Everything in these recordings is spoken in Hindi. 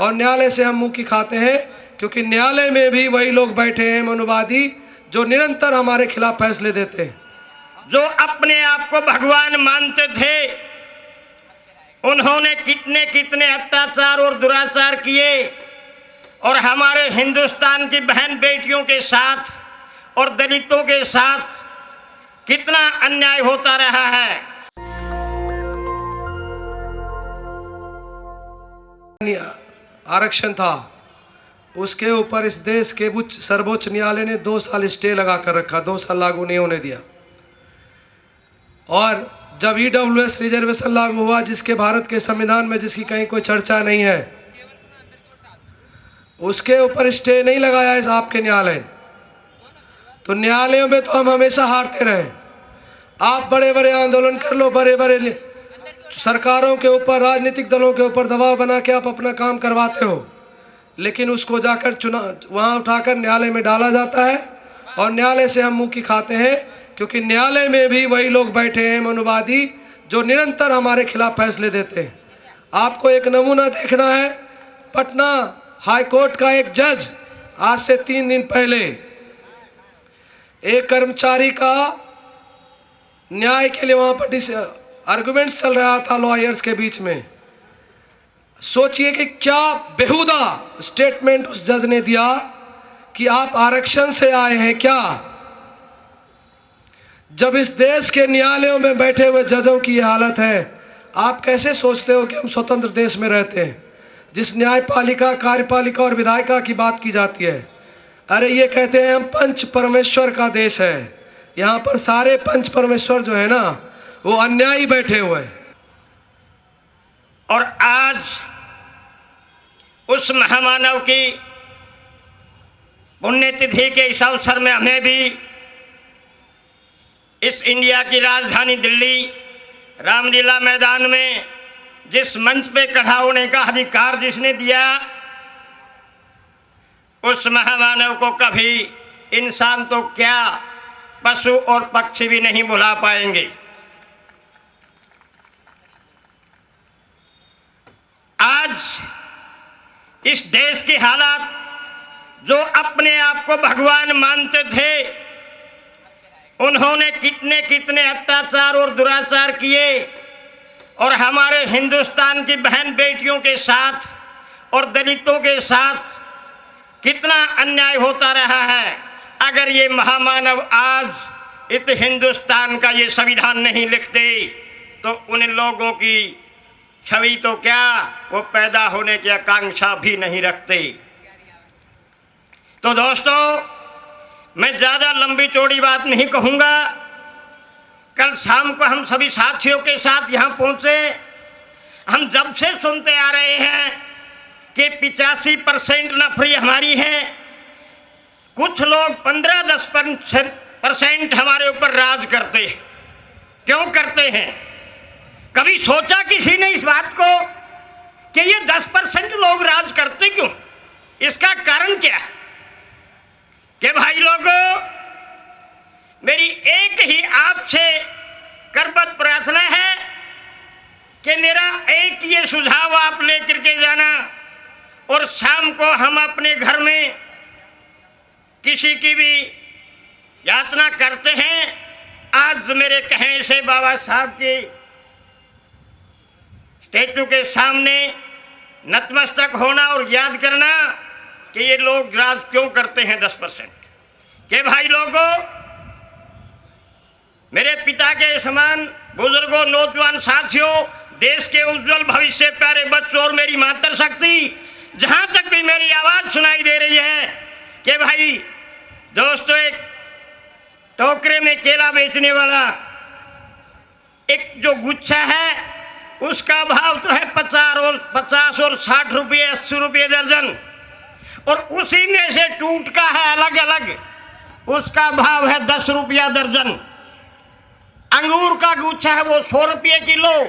और न्यायालय से हम मुंह की खाते हैं, क्योंकि न्यायालय में भी वही लोग बैठे हैं मनुवादी जो निरंतर हमारे खिलाफ फैसले देते हैं। जो अपने आप को भगवान मानते थे, उन्होंने कितने कितने अत्याचार और दुराचार किए और हमारे हिंदुस्तान की बहन बेटियों के साथ और दलितों के साथ कितना अन्याय होता रहा है। आरक्षण था, उसके ऊपर इस देश के सर्वोच्च न्यायालय ने 2 साल स्टे लगा कर रखा, 2 साल लागू नहीं होने दिया। और जब ईडब्ल्यूएस रिजर्वेशन लागू हुआ, जिसके भारत के संविधान में जिसकी कहीं कोई चर्चा नहीं है, उसके ऊपर स्टे नहीं लगाया इस आपके न्यायालय। तो न्यायालयों में तो हम हमेशा हारते रहे। आप बड़े बड़े आंदोलन कर लो, बड़े बड़े सरकारों के ऊपर, राजनीतिक दलों के ऊपर दबाव बना के आप अपना काम करवाते हो, लेकिन उसको जाकर वहाँ उठाकर न्यायालय में डाला जाता है और न्यायालय से हम मुंह की खाते हैं, क्योंकि न्यायालय में भी वही लोग बैठे हैं मनुवादी जो निरंतर हमारे खिलाफ फैसले देते हैं। आपको एक नमूना देखना है, पटना हाई कोर्ट का एक जज आज से 3 दिन पहले एक कर्मचारी का न्याय के लिए वहाँ पर आर्गुमेंट्स चल रहा था लॉयर्स के बीच में। सोचिए कि क्या बेहुदा स्टेटमेंट उस जज ने दिया कि आप आरक्षण से आए हैं क्या। जब इस देश के न्यायालयों में बैठे हुए जजों की ये हालत है, आप कैसे सोचते हो कि हम स्वतंत्र देश में रहते हैं, जिस न्यायपालिका, कार्यपालिका और विधायिका की बात की जाती है। अरे ये कहते हैं हम पंच परमेश्वर का देश है, यहाँ पर सारे पंच परमेश्वर जो है ना, वो अन्यायी बैठे हुए हैं। और आज उस महामानव की पुण्यतिथि के इस अवसर में हमें भी इस इंडिया की राजधानी दिल्ली रामलीला मैदान में जिस मंच पे खड़ा होने का अधिकार जिसने दिया, उस महामानव को कभी इंसान तो क्या, पशु और पक्षी भी नहीं भुला पाएंगे। आज इस देश की हालत, जो अपने आप को भगवान मानते थे, उन्होंने कितने कितने अत्याचार और दुराचार किए और हमारे हिंदुस्तान की बहन बेटियों के साथ और दलितों के साथ कितना अन्याय होता रहा है। अगर ये महामानव आज इस हिंदुस्तान का ये संविधान नहीं लिखते तो उन लोगों की छवि तो क्या, वो पैदा होने की आकांक्षा भी नहीं रखते। तो दोस्तों, मैं ज़्यादा लंबी चौड़ी बात नहीं कहूँगा। कल शाम को हम सभी साथियों के साथ यहाँ पहुँचे। हम जब से सुनते आ रहे हैं कि 85% नफरी हमारी है, कुछ लोग 15-10% हमारे ऊपर राज करते हैं। क्यों करते हैं? कभी सोचा किसी ने इस बात को कि ये 10% लोग राज करते क्यों? इसका कारण क्या है? कि भाई लोगों, मेरी एक ही आपसे करबद्ध प्रार्थना है कि मेरा एक ये सुझाव आप लेकर के जाना, और शाम को हम अपने घर में किसी की भी यातना करते हैं, आज मेरे कहने से बाबा साहब की स्टैचू के सामने नतमस्तक होना और याद करना कि ये लोग राज क्यों करते हैं 10%। कि भाई लोगों, मेरे पिता के समान बुजुर्गों, नौजवान साथियों, देश के उज्जवल भविष्य, प्यारे बच्चों और मेरी मातृशक्ति, जहां तक भी मेरी आवाज सुनाई दे रही है कि भाई दोस्तों, एक टोकरे में केला बेचने वाला एक जो गुच्छा है, उसका भाव तो है 50 और 60 रुपये, 80 रुपये दर्जन, और उसी में से टूट का है अलग अलग, उसका भाव है 10 रुपया दर्जन। अंगूर का गुच्छा है वो 100 रुपये किलो,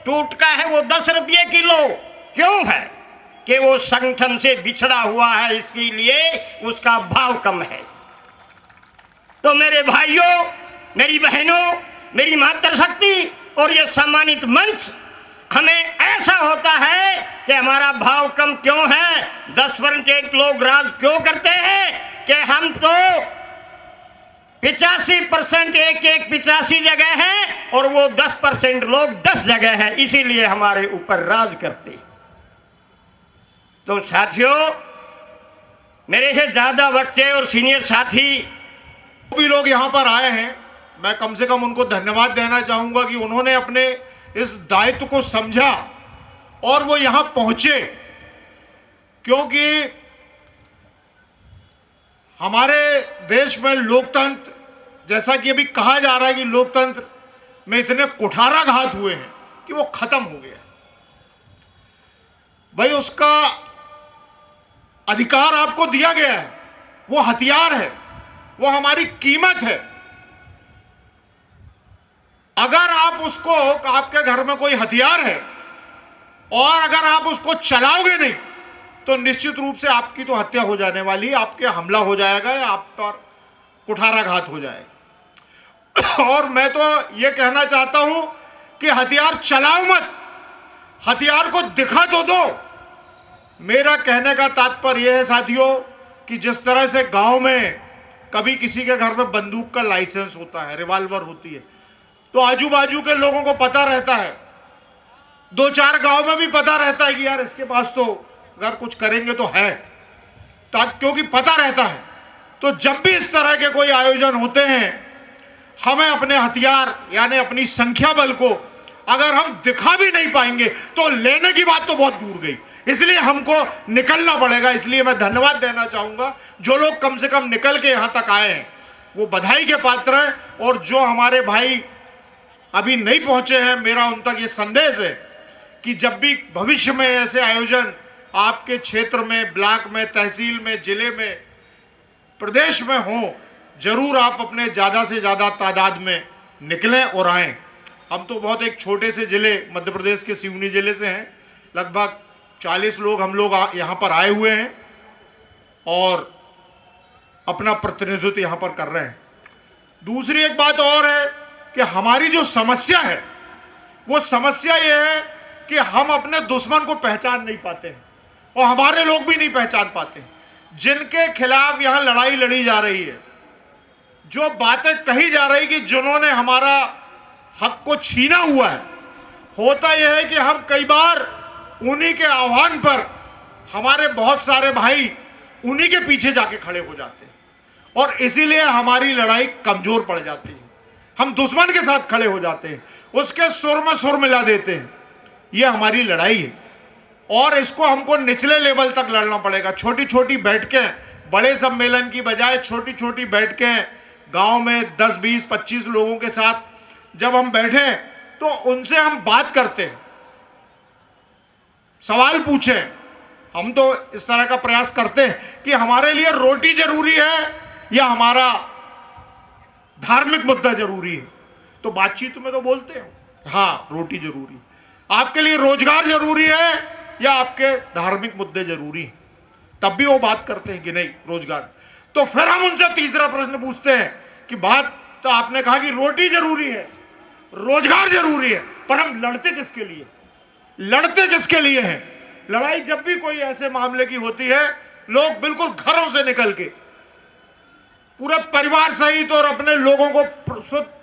टूट का है वो 10 रुपये किलो। क्यों है? कि वो संगठन से बिछड़ा हुआ है, इसके लिए उसका भाव कम है। तो मेरे भाइयों, मेरी बहनों, मेरी मातृशक्ति और ये सम्मानित मंच, हमें ऐसा होता है कि हमारा भाव कम क्यों है, 10% लोग राज क्यों करते हैं कि हम तो 85% एक 85 जगह है और वो 10% लोग 10 जगह है, इसीलिए हमारे ऊपर राज करते। तो साथियों, मेरे से ज्यादा बच्चे और सीनियर साथी भी लोग यहाँ पर आए हैं, मैं कम से कम उनको धन्यवाद देना चाहूंगा कि उन्होंने अपने इस दायित्व को समझा और वो यहाँ पहुंचे, क्योंकि हमारे देश में लोकतंत्र, जैसा कि अभी कहा जा रहा है कि लोकतंत्र में इतने कुठाराघात हुए हैं कि वो खत्म हो गया। भाई, उसका अधिकार आपको दिया गया है, वो हथियार है, वो हमारी कीमत है। अगर आप उसको, आपके घर में कोई हथियार है और अगर आप उसको चलाओगे नहीं तो निश्चित रूप से आपकी तो हत्या हो जाने वाली है, आपके हमला हो जाएगा या आप पर कुठाराघात हो जाएगा। और मैं तो यह कहना चाहता हूं कि हथियार चलाओ मत, हथियार को दिखा तो दो। मेरा कहने का तात्पर्य यह है साथियों कि जिस तरह से गांव में कभी किसी के घर में बंदूक का लाइसेंस होता है, रिवॉल्वर होती है, तो आजू बाजू के लोगों को पता रहता है, 2-4 गांव में भी पता रहता है कि यार इसके पास तो अगर कुछ करेंगे तो है, क्योंकि पता रहता है। तो जब भी इस तरह के कोई आयोजन होते हैं, हमें अपने हथियार यानी अपनी संख्या बल को अगर हम दिखा भी नहीं पाएंगे तो लेने की बात तो बहुत दूर गई, इसलिए हमको निकलना पड़ेगा। इसलिए मैं धन्यवाद देना चाहूंगा जो लोग कम से कम निकल के यहां तक आए हैं, वो बधाई के पात्र हैं। और जो हमारे भाई अभी नहीं पहुंचे हैं, मेरा उन तक ये संदेश है कि जब भी भविष्य में ऐसे आयोजन आपके क्षेत्र में, ब्लॉक में, तहसील में, जिले में, प्रदेश में हो, जरूर आप अपने ज्यादा से ज्यादा तादाद में निकलें और आएं। हम तो बहुत एक छोटे से जिले, मध्य प्रदेश के सिवनी जिले से हैं, लगभग 40 लोग हम लोग यहां पर आए हुए हैं और अपना प्रतिनिधित्व यहां पर कर रहे हैं। दूसरी एक बात और है कि हमारी जो समस्या है, वो समस्या ये है कि हम अपने दुश्मन को पहचान नहीं पाते हैं और हमारे लोग भी नहीं पहचान पाते। जिनके खिलाफ यहां लड़ाई लड़ी जा रही है, जो बातें कही जा रही कि जिन्होंने हमारा हक को छीना हुआ है, होता यह है कि हम कई बार उन्हीं के आह्वान पर हमारे बहुत सारे भाई उन्हीं के पीछे जाके खड़े हो जाते हैं और इसीलिए हमारी लड़ाई कमजोर पड़ जाती है। हम दुश्मन के साथ खड़े हो जाते हैं, उसके सुर में सुर मिला देते हैं। यह हमारी लड़ाई है और इसको हमको निचले लेवल तक लड़ना पड़ेगा। छोटी छोटी बैठकें, बड़े सम्मेलन की बजाय छोटी छोटी बैठकें गांव में 10, 20, 25 लोगों के साथ जब हम बैठे तो उनसे हम बात करते हैं, सवाल पूछें। हम तो इस तरह का प्रयास करते हैं कि हमारे लिए रोटी जरूरी है या हमारा धार्मिक मुद्दा जरूरी है। तो बातचीत में तो बोलते हैं हाँ रोटी जरूरी है, आपके लिए रोजगार जरूरी है या आपके धार्मिक मुद्दे जरूरी हैं, तब भी वो बात करते हैं कि नहीं रोजगार। तो फिर हम उनसे तीसरा प्रश्न पूछते हैं कि बात तो आपने कहा कि रोटी जरूरी है, रोजगार जरूरी है, पर हम लड़ते किसके लिए, लड़ते किसके लिए हैं? लड़ाई जब भी कोई ऐसे मामले की होती है, लोग बिल्कुल घरों से निकल के पूरे परिवार सहित और अपने लोगों को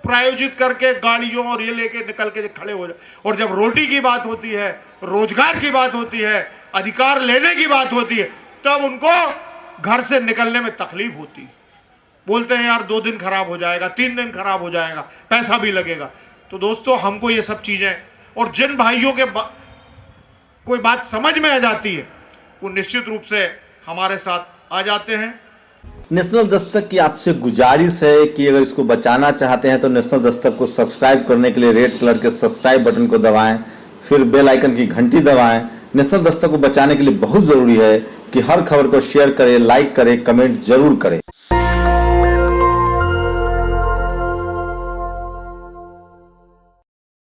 प्रायोजित करके गाड़ियों और ये लेके निकल के खड़े हो जाए। और जब रोटी की बात होती है, रोजगार की बात होती है, अधिकार लेने की बात होती है, तब उनको घर से निकलने में तकलीफ होती है। बोलते हैं यार 2 दिन खराब हो जाएगा, 3 दिन खराब हो जाएगा, पैसा भी लगेगा। तो दोस्तों, हमको ये सब चीजें, और जिन भाइयों के कोई बात समझ में आ जाती है, वो निश्चित रूप से हमारे साथ आ जाते हैं। नेशनल दस्तक की आपसे गुजारिश है कि अगर इसको बचाना चाहते हैं तो नेशनल दस्तक को सब्सक्राइब करने के लिए रेड कलर के सब्सक्राइब बटन को दबाएं, फिर बेल आइकन की घंटी दबाएं। नेशनल दस्तक को बचाने के लिए बहुत जरूरी है कि हर खबर को शेयर करें, लाइक करें, कमेंट जरूर करें।